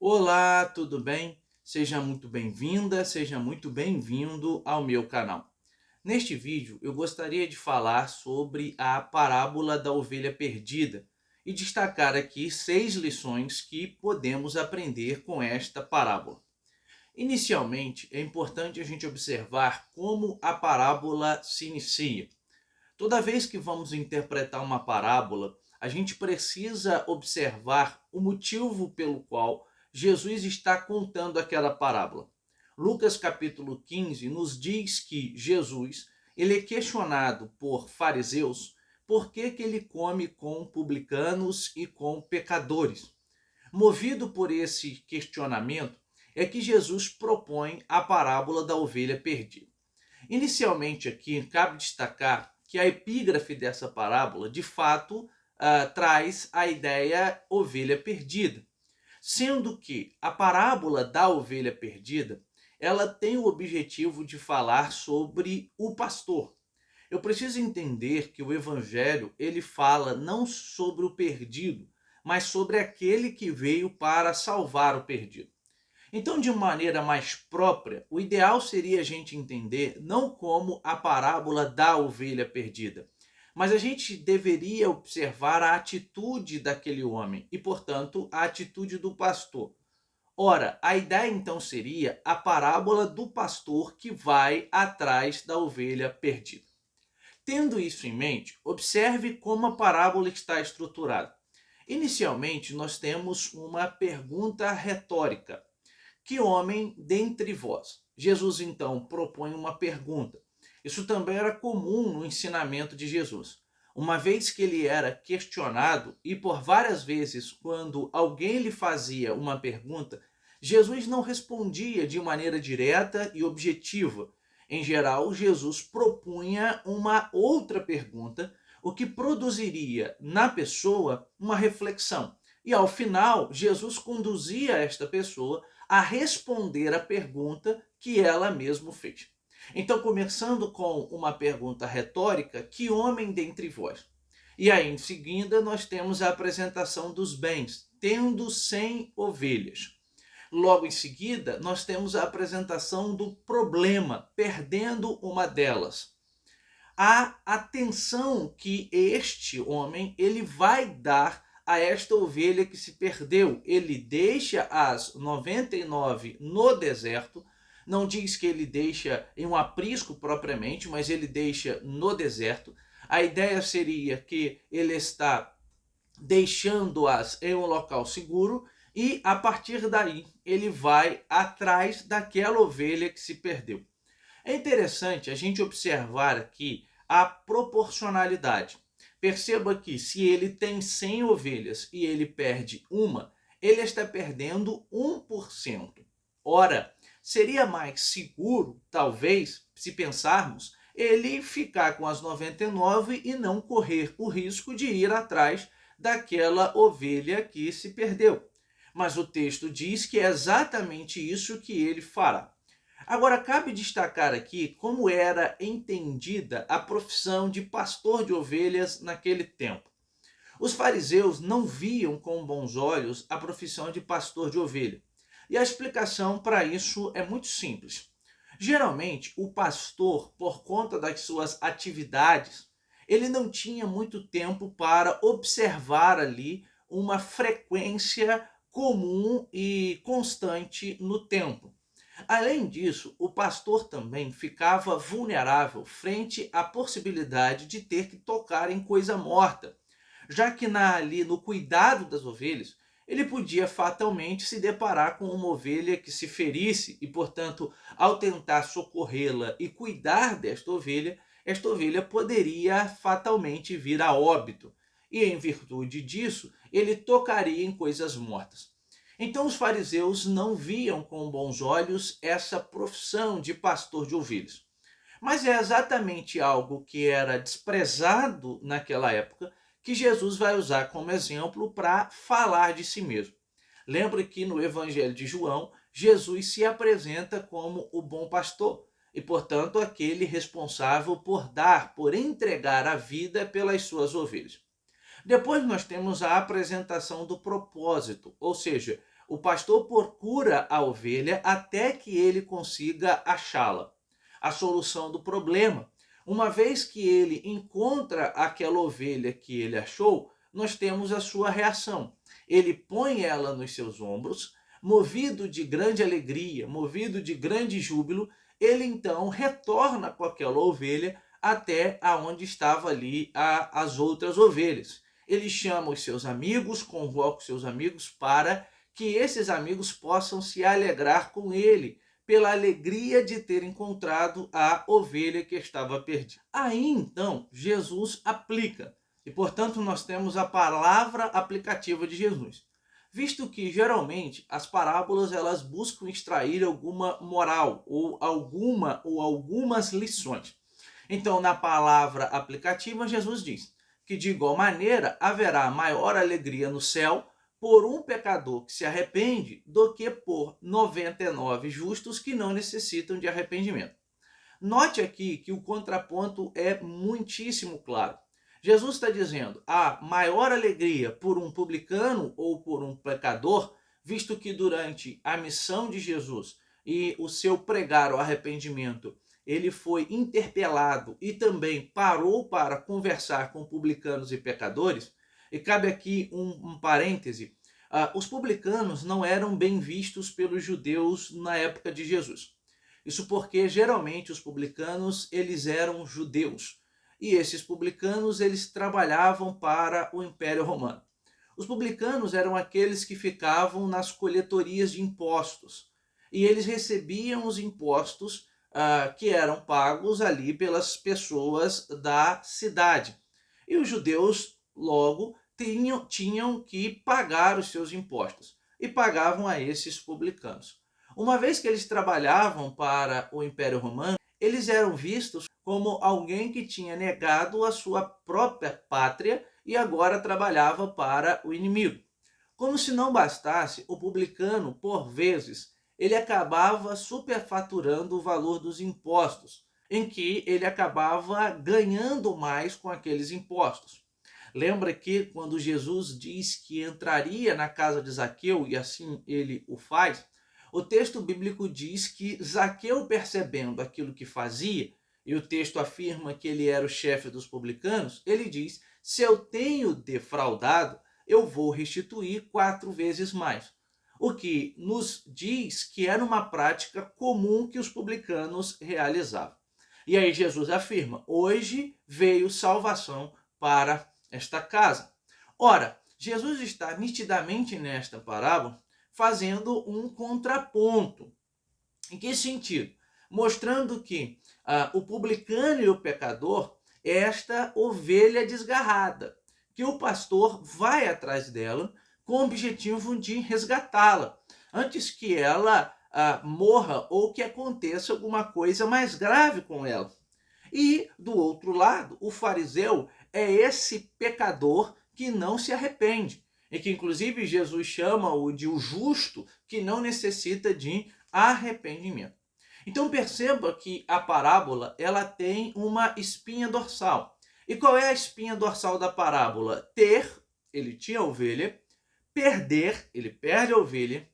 Olá, tudo bem? Seja muito bem-vinda, seja muito bem-vindo ao meu canal. Neste vídeo, eu gostaria de falar sobre a parábola da ovelha perdida e destacar aqui 6 lições que podemos aprender com esta parábola. Inicialmente, é importante a gente observar como a parábola se inicia. Toda vez que vamos interpretar uma parábola, a gente precisa observar o motivo pelo qual Jesus está contando aquela parábola. Lucas capítulo 15 nos diz que Jesus ele é questionado por fariseus por que ele come com publicanos e com pecadores. Movido por esse questionamento, é que Jesus propõe a parábola da ovelha perdida. Inicialmente aqui, cabe destacar que a epígrafe dessa parábola, de fato, traz a ideia ovelha perdida. Sendo que a parábola da ovelha perdida, ela tem o objetivo de falar sobre o pastor. Eu preciso entender que o evangelho, ele fala não sobre o perdido, mas sobre aquele que veio para salvar o perdido. Então, de maneira mais própria, o ideal seria a gente entender não como a parábola da ovelha perdida, mas a gente deveria observar a atitude daquele homem e, portanto, a atitude do pastor. Ora, a ideia então seria a parábola do pastor que vai atrás da ovelha perdida. Tendo isso em mente, observe como a parábola está estruturada. Inicialmente, nós temos uma pergunta retórica: que homem dentre vós? Jesus então propõe uma pergunta. Isso também era comum no ensinamento de Jesus. Uma vez que ele era questionado e por várias vezes quando alguém lhe fazia uma pergunta, Jesus não respondia de maneira direta e objetiva. Em geral, Jesus propunha uma outra pergunta, o que produziria na pessoa uma reflexão. E ao final, Jesus conduzia esta pessoa a responder a pergunta que ela mesma fez. Então, começando com uma pergunta retórica: que homem dentre vós? E aí, em seguida, nós temos a apresentação dos bens, tendo 100 ovelhas. Logo em seguida, nós temos a apresentação do problema, perdendo uma delas. A atenção que este homem ele vai dar a esta ovelha que se perdeu. Ele deixa as 99 no deserto. Não diz que ele deixa em um aprisco propriamente, mas ele deixa no deserto. A ideia seria que ele está deixando-as em um local seguro e a partir daí ele vai atrás daquela ovelha que se perdeu. É interessante a gente observar aqui a proporcionalidade. Perceba que se ele tem 100 ovelhas e ele perde uma, ele está perdendo 1%. Ora, seria mais seguro, talvez, se pensarmos, ele ficar com as 99 e não correr o risco de ir atrás daquela ovelha que se perdeu. Mas o texto diz que é exatamente isso que ele fará. Agora, cabe destacar aqui como era entendida a profissão de pastor de ovelhas naquele tempo. Os fariseus não viam com bons olhos a profissão de pastor de ovelha. E a explicação para isso é muito simples. Geralmente, o pastor, por conta das suas atividades, ele não tinha muito tempo para observar ali uma frequência comum e constante no templo. Além disso, o pastor também ficava vulnerável frente à possibilidade de ter que tocar em coisa morta, já que ali no cuidado das ovelhas, ele podia fatalmente se deparar com uma ovelha que se ferisse e, portanto, ao tentar socorrê-la e cuidar esta ovelha poderia fatalmente vir a óbito. E em virtude disso, ele tocaria em coisas mortas. Então os fariseus não viam com bons olhos essa profissão de pastor de ovelhas. Mas é exatamente algo que era desprezado naquela época que Jesus vai usar como exemplo para falar de si mesmo. Lembre que no Evangelho de João, Jesus se apresenta como o bom pastor e, portanto, aquele responsável por dar, por entregar a vida pelas suas ovelhas. Depois nós temos a apresentação do propósito, ou seja, O pastor procura a ovelha até que ele consiga achá-la. A solução do problema. Uma vez que ele encontra aquela ovelha que ele achou, nós temos a sua reação. Ele põe ela nos seus ombros, movido de grande alegria, movido de grande júbilo, ele então retorna com aquela ovelha até aonde estava ali as outras ovelhas. Ele chama os seus amigos, convoca os seus amigos para que esses amigos possam se alegrar com ele, pela alegria de ter encontrado a ovelha que estava perdida. Aí então Jesus aplica, e portanto nós temos a palavra aplicativa de Jesus. Visto que geralmente as parábolas elas buscam extrair alguma moral ou algumas lições. Então, na palavra aplicativa, Jesus diz que de igual maneira haverá maior alegria no céu por um pecador que se arrepende do que por 99 justos que não necessitam de arrependimento. Note aqui que o contraponto é muitíssimo claro. Jesus está dizendo há maior alegria por um publicano ou por um pecador, visto que durante a missão de Jesus e o seu pregar o arrependimento, ele foi interpelado e também parou para conversar com publicanos e pecadores. E cabe aqui um parêntese. Os publicanos não eram bem vistos pelos judeus na época de Jesus. Isso porque geralmente os publicanos eles eram judeus e esses publicanos eles trabalhavam para o Império Romano. Os publicanos eram aqueles que ficavam nas coletorias de impostos e eles recebiam os impostos que eram pagos ali pelas pessoas da cidade. E os judeus logo tinham que pagar os seus impostos e pagavam a esses publicanos. Uma vez que eles trabalhavam para o Império Romano, eles eram vistos como alguém que tinha negado a sua própria pátria e agora trabalhava para o inimigo. Como se não bastasse, o publicano, por vezes, ele acabava superfaturando o valor dos impostos, em que ele acabava ganhando mais com aqueles impostos. Lembra que quando Jesus diz que entraria na casa de Zaqueu, e assim ele o faz, o texto bíblico diz que Zaqueu, percebendo aquilo que fazia, e o texto afirma que ele era o chefe dos publicanos, ele diz: se eu tenho defraudado, eu vou restituir 4 vezes mais. O que nos diz que era uma prática comum que os publicanos realizavam. E aí Jesus afirma: hoje veio salvação para esta casa. Ora, Jesus está nitidamente nesta parábola fazendo um contraponto. Em que sentido? Mostrando que o publicano e o pecador é esta ovelha desgarrada, que o pastor vai atrás dela com o objetivo de resgatá-la, antes que ela morra ou que aconteça alguma coisa mais grave com ela. E, do outro lado, o fariseu é esse pecador que não se arrepende, e que inclusive Jesus chama-o de o justo que não necessita de arrependimento. Então perceba que a parábola ela tem uma espinha dorsal. E qual é a espinha dorsal da parábola? Ter, ele tinha a ovelha; perder, ele perde a ovelha;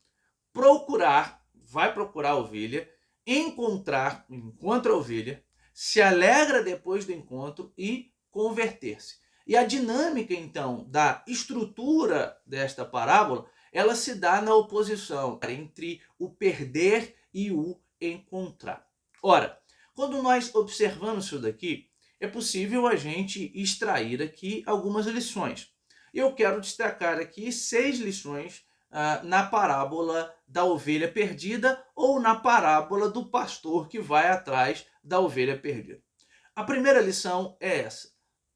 procurar, vai procurar a ovelha; encontrar, encontra a ovelha; se alegra depois do encontro e converter-se. E a dinâmica, então, da estrutura desta parábola, ela se dá na oposição entre o perder e o encontrar. Ora, quando nós observamos isso daqui, é possível a gente extrair aqui algumas lições. Eu quero destacar aqui 6 lições na parábola da ovelha perdida ou na parábola do pastor que vai atrás da ovelha perdida. A primeira lição é essa: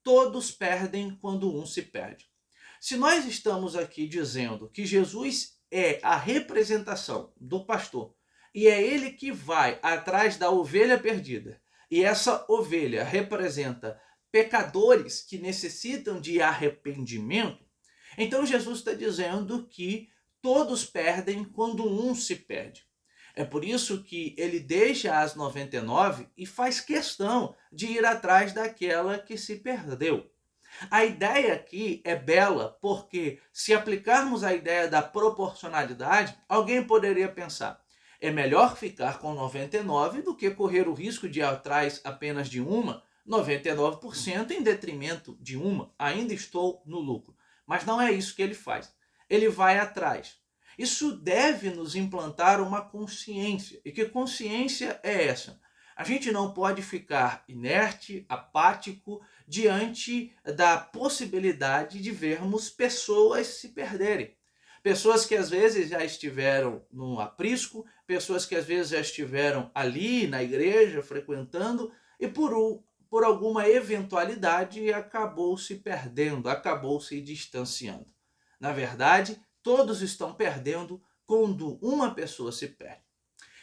todos perdem quando um se perde. Se nós estamos aqui dizendo que Jesus é a representação do pastor e é ele que vai atrás da ovelha perdida, e essa ovelha representa pecadores que necessitam de arrependimento, então Jesus está dizendo que todos perdem quando um se perde. É por isso que ele deixa as 99 e faz questão de ir atrás daquela que se perdeu. A ideia aqui é bela porque, se aplicarmos a ideia da proporcionalidade, alguém poderia pensar: é melhor ficar com 99 do que correr o risco de ir atrás apenas de uma, 99% em detrimento de uma, ainda estou no lucro. Mas não é isso que ele faz. Ele vai atrás. Isso deve nos implantar uma consciência. E que consciência é essa? A gente não pode ficar inerte, apático, diante da possibilidade de vermos pessoas se perderem. Pessoas que às vezes já estiveram no aprisco, pessoas que às vezes já estiveram ali na igreja frequentando e por alguma eventualidade acabou se perdendo, acabou se distanciando. Na verdade, todos estão perdendo quando uma pessoa se perde.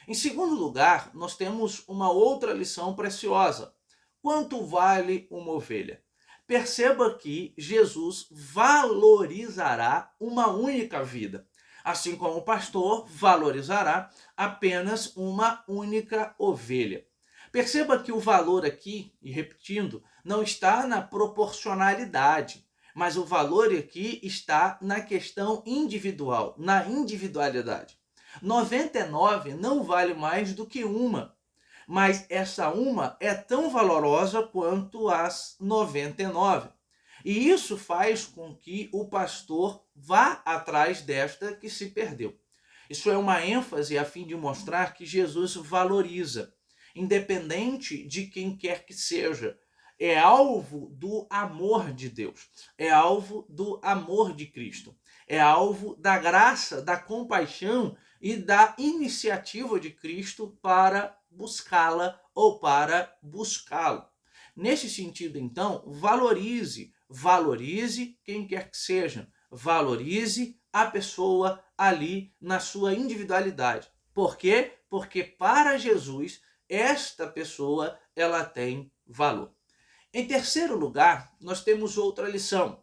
Em segundo lugar, nós temos uma outra lição preciosa. Quanto vale uma ovelha? Perceba que Jesus valorizará uma única vida, assim como o pastor valorizará apenas uma única ovelha. Perceba que o valor aqui, e repetindo, não está na proporcionalidade, mas o valor aqui está na questão individual, na individualidade. 99 não vale mais do que uma, mas essa uma é tão valorosa quanto as 99. E isso faz com que o pastor vá atrás desta que se perdeu. Isso é uma ênfase a fim de mostrar que Jesus valoriza, independente de quem quer que seja. É alvo do amor de Deus, é alvo do amor de Cristo, é alvo da graça, da compaixão e da iniciativa de Cristo para buscá-la ou para buscá-lo. Nesse sentido, então, valorize quem quer que seja, valorize a pessoa ali na sua individualidade. Por quê? Porque para Jesus esta pessoa ela tem valor. Em terceiro lugar, nós temos outra lição.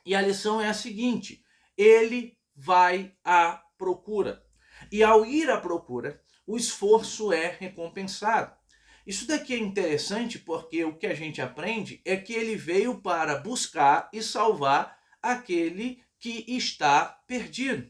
E a lição é a seguinte: ele vai à procura. E ao ir à procura, o esforço é recompensado. Isso daqui é interessante porque o que a gente aprende é que ele veio para buscar e salvar aquele que está perdido.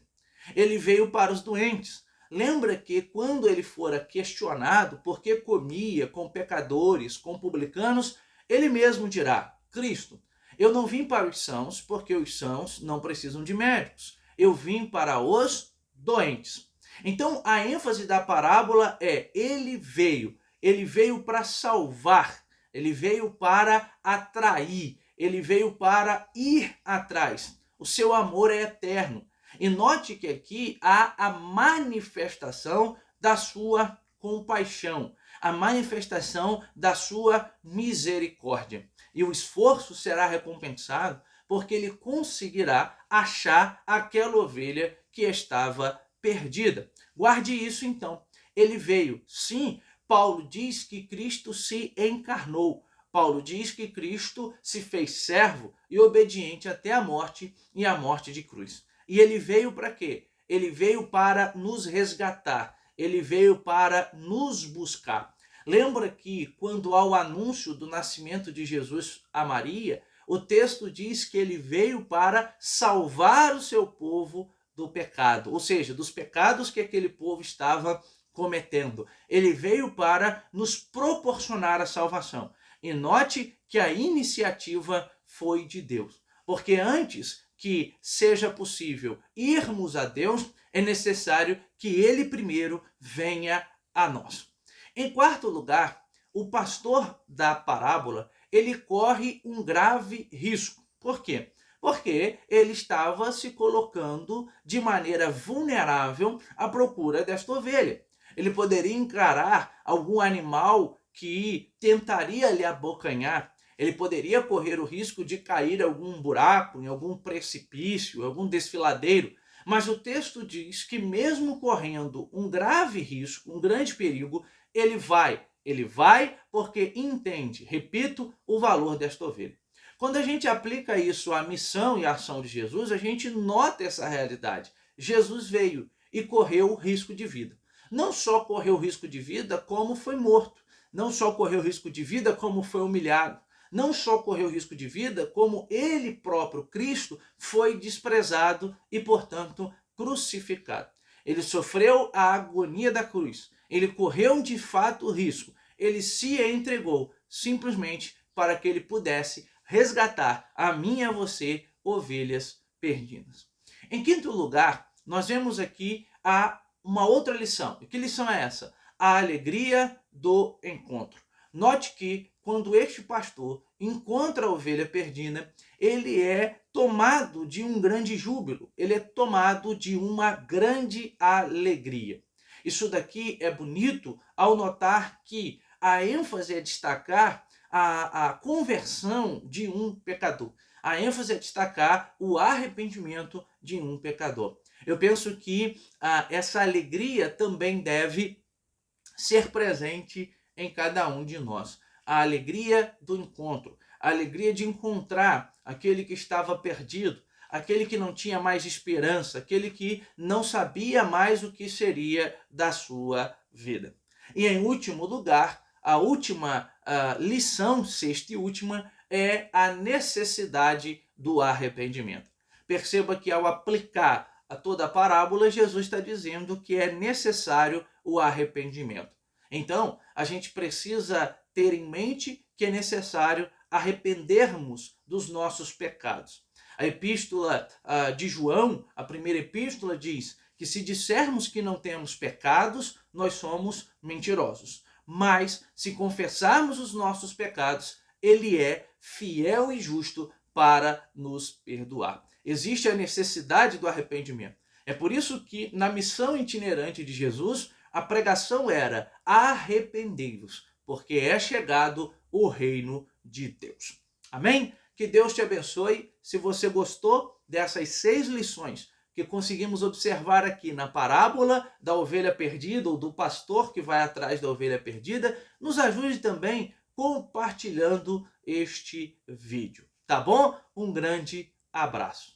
Ele veio para os doentes. Lembra que quando ele fora questionado por que comia com pecadores, com publicanos, ele mesmo dirá: Cristo, eu não vim para os sãos, porque os sãos não precisam de médicos. Eu vim para os doentes. Então, a ênfase da parábola é: ele veio para salvar, ele veio para atrair, ele veio para ir atrás. O seu amor é eterno. E note que aqui há a manifestação da sua compaixão, a manifestação da sua misericórdia. E o esforço será recompensado porque ele conseguirá achar aquela ovelha que estava perdida. Guarde isso então. Ele veio, sim. Paulo diz que Cristo se encarnou. Paulo diz que Cristo se fez servo e obediente até a morte e a morte de cruz. E ele veio para quê? Ele veio para nos resgatar. Ele veio para nos buscar. Lembra que quando há o anúncio do nascimento de Jesus a Maria, o texto diz que ele veio para salvar o seu povo do pecado, ou seja, dos pecados que aquele povo estava cometendo. Ele veio para nos proporcionar a salvação. E note que a iniciativa foi de Deus. Porque antes que seja possível irmos a Deus, é necessário que ele primeiro venha a nós. Em quarto lugar, o pastor da parábola, ele corre um grave risco. Por quê? Porque ele estava se colocando de maneira vulnerável à procura desta ovelha. Ele poderia encarar algum animal que tentaria lhe abocanhar. Ele poderia correr o risco de cair em algum buraco, em algum precipício, algum desfiladeiro. Mas o texto diz que mesmo correndo um grave risco, um grande perigo, ele vai. Ele vai porque entende, repito, o valor desta ovelha. Quando a gente aplica isso à missão e à ação de Jesus, a gente nota essa realidade. Jesus veio e correu o risco de vida. Não só correu o risco de vida, como foi morto. Não só correu o risco de vida, como foi humilhado. não só correu risco de vida, como ele próprio, Cristo, foi desprezado e, portanto, crucificado. Ele sofreu a agonia da cruz, ele correu de fato o risco, ele se entregou simplesmente para que ele pudesse resgatar a mim e a você, ovelhas perdidas. Em quinto lugar, nós vemos aqui uma outra lição. E que lição é essa? A alegria do encontro. Note que quando este pastor encontra a ovelha perdida, ele é tomado de um grande júbilo, ele é tomado de uma grande alegria. Isso daqui é bonito ao notar que a ênfase é destacar a conversão de um pecador. A ênfase é destacar o arrependimento de um pecador. Eu penso que essa alegria também deve ser presente em cada um de nós. A alegria do encontro, a alegria de encontrar aquele que estava perdido, aquele que não tinha mais esperança, aquele que não sabia mais o que seria da sua vida. E em último lugar, a última lição, sexta e última, é a necessidade do arrependimento. Perceba que ao aplicar a toda a parábola, Jesus está dizendo que é necessário o arrependimento. Então, a gente precisa ter em mente que é necessário arrependermos dos nossos pecados. A epístola de João, a primeira epístola, diz que se dissermos que não temos pecados, nós somos mentirosos. Mas, se confessarmos os nossos pecados, ele é fiel e justo para nos perdoar. Existe a necessidade do arrependimento. É por isso que, na missão itinerante de Jesus, a pregação era: arrependei-vos, porque é chegado o reino de Deus. Amém? Que Deus te abençoe. Se você gostou dessas 6 lições que conseguimos observar aqui na parábola da ovelha perdida, ou do pastor que vai atrás da ovelha perdida, nos ajude também compartilhando este vídeo. Tá bom? Um grande abraço.